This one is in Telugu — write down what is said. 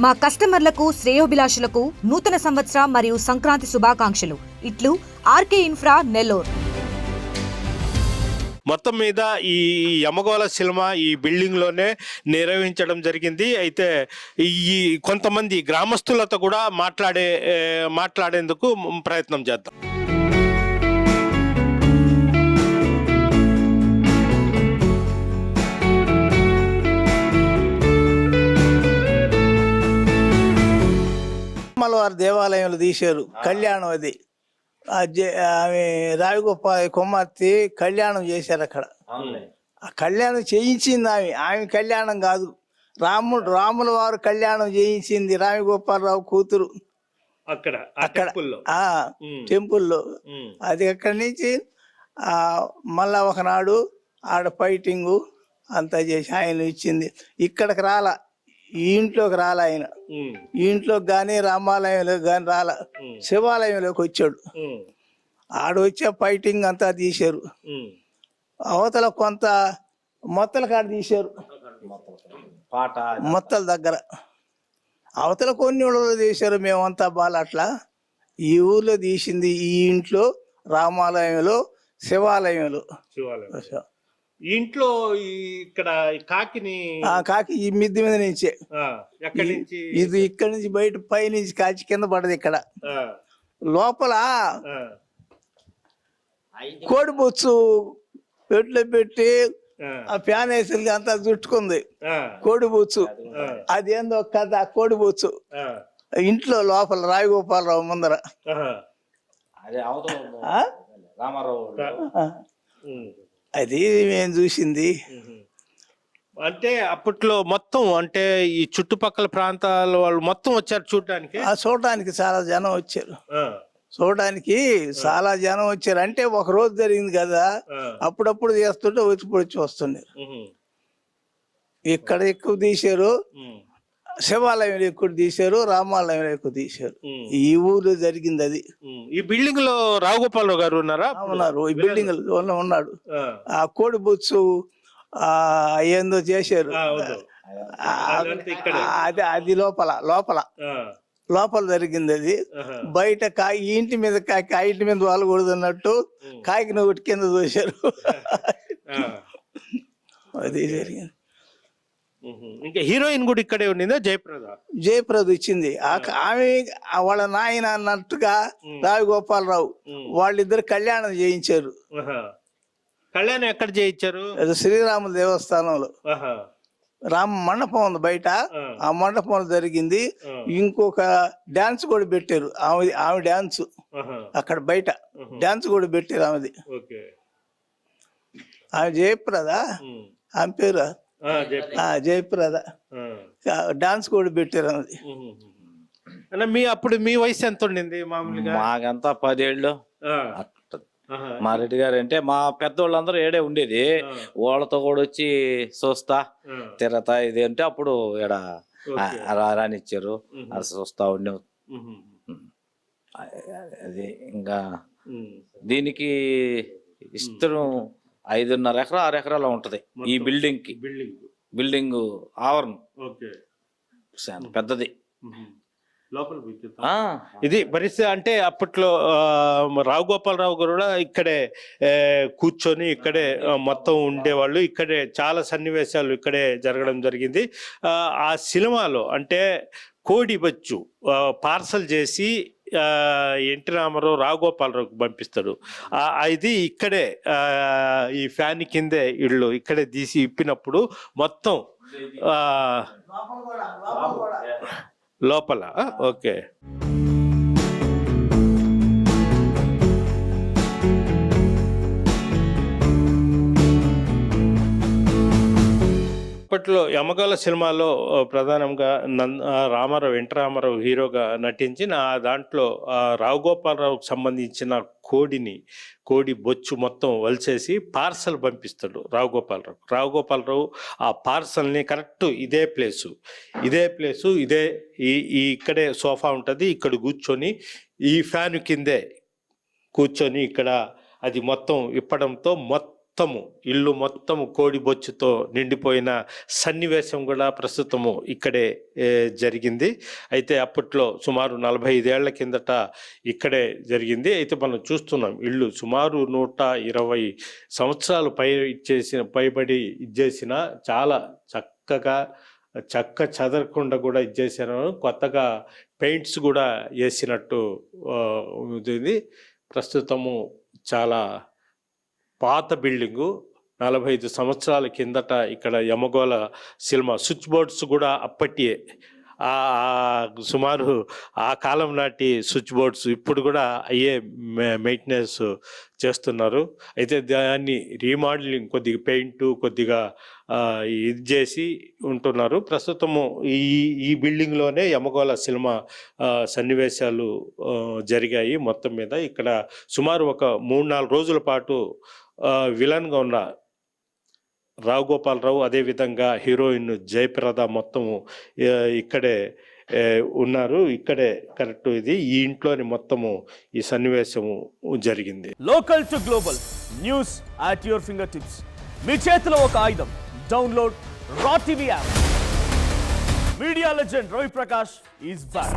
మా కస్టమర్లకు శ్రేయోభిలాషులకు నూతన సంవత్సర మరియు సంక్రాంతి శుభాకాంక్షలు. ఇట్లు ఆర్కే ఇన్ఫ్రా నెల్లూరు. మొత్తం మీద ఈ యమగోళ సినిమా ఈ బిల్డింగ్లోనే నిర్వహించడం జరిగింది. అయితే ఈ కొంతమంది గ్రామస్తులతో కూడా మాట్లాడేందుకు ప్రయత్నం చేద్దాం. వారి దేవాలయంలో తీశారు కళ్యాణం. అది ఆమె రావిగోపాల కుమార్తె కళ్యాణం చేశారు అక్కడ. ఆ కళ్యాణం చేయించింది ఆమె కళ్యాణం కాదు, రాముల వారు కళ్యాణం చేయించింది రావిగోపాలరావు కూతురు అక్కడ టెంపుల్లో. అది అక్కడి నుంచి మళ్ళా ఒకనాడు ఆడ ఫైటింగు అంతా చేసి ఆయన ఇచ్చింది. ఇక్కడికి రాలా, ఈ ఇంట్లోకి రాల ఆయన. ఈ ఇంట్లోకి కానీ రామాలయంలోకి కానీ రాల, శివాలయంలోకి వచ్చాడు. ఆడొచ్చే ఫైటింగ్ అంతా తీశారు. అవతల కొంత మొత్తల కాడ తీశారు, మొత్తల దగ్గర. అవతల కొన్ని ఊళ్ళలో తీశారు, మేమంతా బాగా అట్లా. ఈ ఊర్లో తీసింది ఈ ఇంట్లో, రామాలయంలో, శివాలయంలో. ఇంట్లో ఇక్కడ కాకి ఈ మిద్ది మీద నుంచే, ఇది ఇక్కడ నుంచి బయట పై నుంచి కాచి కింద పడదు. ఇక్కడ లోపల కోడి బొచ్చు పెట్లో పెట్టి ఆ ఫ్యాన్ వేసి అంతా చుట్టుకుంది కోడి బొచ్చు. అదేందో కథ కోడి బొచ్చు ఇంట్లో లోపల రావిగోపాలరావు ముందర. అది మేము చూసింది. అంటే అప్పట్లో మొత్తం అంటే ఈ చుట్టుపక్కల ప్రాంతాల వాళ్ళు మొత్తం వచ్చారు చూడటానికి. చూడటానికి చాలా జనం వచ్చారు, చూడడానికి చాలా జనం వచ్చారు. అంటే ఒక రోజు జరిగింది కదా, అప్పుడప్పుడు చేస్తుంటే వచ్చి వస్తున్నారు. ఇక్కడ ఎక్కువ తీశారు, శివాలయంలో ఎక్కువ తీశారు, రామాలయంలో ఎక్కువ తీశారు. ఈ ఊర్లో జరిగింది అది. ఈ బిల్డింగ్ లో రావుగోపాలరావు గారు ఉన్నారా? ఉన్నారు, ఈ బిల్డింగ్ ఉన్నాడు. ఆ కోడి బొచ్చు ఏందో చేశారు. అది లోపల జరిగింది. అది బయట ఈ ఇంటి మీద ఆ ఇంటి మీద వాళ్ళు కొడుతున్నట్టు కాకిని ఒకటి కింద చూశారు. అది జరిగింది. ఇంకా హీరోయిన్ కూడా ఇక్కడే ఉండిందా? జయప్రద ఇచ్చింది. ఆమె వాళ్ళ నాయన అన్నట్టుగా రావిగోపాలరావు వాళ్ళిద్దరు కళ్యాణం చేయించారు. కళ్యాణం ఎక్కడ చేయించారు? శ్రీరాముల దేవస్థానంలో రామ మండపం ఉంది బయట, ఆ మండపంలో జరిగింది. ఇంకొక డాన్స్ కూడా పెట్టారు, ఆమె డాన్స్ అక్కడ బయట డాన్స్ కూడా పెట్టారు ఆమెది. ఆమె జయప్రద, ఆమె పేరు జయప్రద. డాన్స్ కూడా పెట్టారు ఆమెది. అప్పుడు మీ వయసు ఎంత ఉండింది మామూలుగా? మాకంతా 10 ఏళ్ళు. మా రెడ్డి గారు అంటే మా పెద్దోళ్ళందరూ ఏడే ఉండేది. వాళ్ళతో కూడా వచ్చి చూస్తా తిరతా ఇది అంటే అప్పుడు ఈడ రానిచ్చారు, అది చూస్తా ఉండే. అది ఇంకా దీనికి ఇష్టం 5.5 ఎకరా 6 ఎకరాలు ఉంటది ఈ బిల్డింగ్ కి. బిల్డింగ్ ఆవరణం పెద్దది. ఇది పరిస్థితి. అంటే అప్పట్లో రావుగోపాలరావు గారు కూడా ఇక్కడే కూర్చొని ఇక్కడే మొత్తం ఉండేవాళ్ళు. ఇక్కడే చాలా సన్నివేశాలు ఇక్కడే జరగడం జరిగింది. ఆ సినిమాలో అంటే కోడి బొచ్చు పార్సల్ చేసి ఎన్టీ రామారావు రావుగోపాలరావుకి పంపిస్తాడు. ఇది ఇక్కడే ఈ ఫ్యాన్ కిందే ఇళ్ళు ఇక్కడే తీసి ఇప్పినప్పుడు మొత్తం లోపల. ఓకే. అప్పట్లో యమగోళ సినిమాలో ప్రధానంగా రామారావు, ఎన్టీ రామారావు హీరోగా నటించిన దాంట్లో రావుగోపాలరావుకి సంబంధించిన కోడి బొచ్చు మొత్తం వలిసేసి పార్సల్ పంపిస్తాడు రావుగోపాలరావు. ఆ పార్సల్ని కరెక్ట్ ఇదే ప్లేసు ఇక్కడే సోఫా ఉంటుంది, ఇక్కడ కూర్చొని ఈ ఫ్యాన్ కిందే కూర్చొని ఇక్కడ అది మొత్తం ఇప్పడంతో మొత్తం ఇల్లు మొత్తము కోడి బొచ్చుతో నిండిపోయిన సన్నివేశం కూడా ప్రస్తుతము ఇక్కడే జరిగింది. అయితే అప్పట్లో సుమారు 45 ఏళ్ల కిందట ఇక్కడే జరిగింది. అయితే మనం చూస్తున్నాం ఇల్లు సుమారు 120 సంవత్సరాలు పైబడి ఇచ్చేసిన చాలా చక్కగా చెక్క చెదరకుండా కూడా ఇచ్చేసారు. కొత్తగా పెయింట్స్ కూడా వేసినట్టు ఉంది. ప్రస్తుతము చాలా పాత బిల్డింగు, 45 సంవత్సరాల కిందట ఇక్కడ యమగోళ సినిమా స్విచ్ బోర్డ్స్ కూడా అప్పటియే సుమారు ఆ కాలం నాటి స్విచ్ బోర్డ్స్ ఇప్పుడు కూడా అయ్యే మెయింటెనెన్స్ చేస్తున్నారు. అయితే దాన్ని రీమోడలింగ్ కొద్దిగా పెయింట్ కొద్దిగా ఇది చేసి ఉంటున్నారు. ప్రస్తుతము ఈ బిల్డింగ్లోనే యమగోళ సినిమా సన్నివేశాలు జరిగాయి. మొత్తం మీద ఇక్కడ సుమారు ఒక 3-4 రోజుల పాటు విలన్గా ఉన్న రావు గోపాలరావు, అదేవిధంగా హీరోయిన్ జయప్రద మొత్తము ఇక్కడే ఉన్నారు. ఇక్కడే కరెక్ట్ ఇది ఈ ఇంట్లోని మొత్తము ఈ సన్నివేశము జరిగింది. Local to global news at your fingertips. మీ చేతిలో ఒక ఆయుధం. Download R TV app. Media legend Ravi Prakash is back.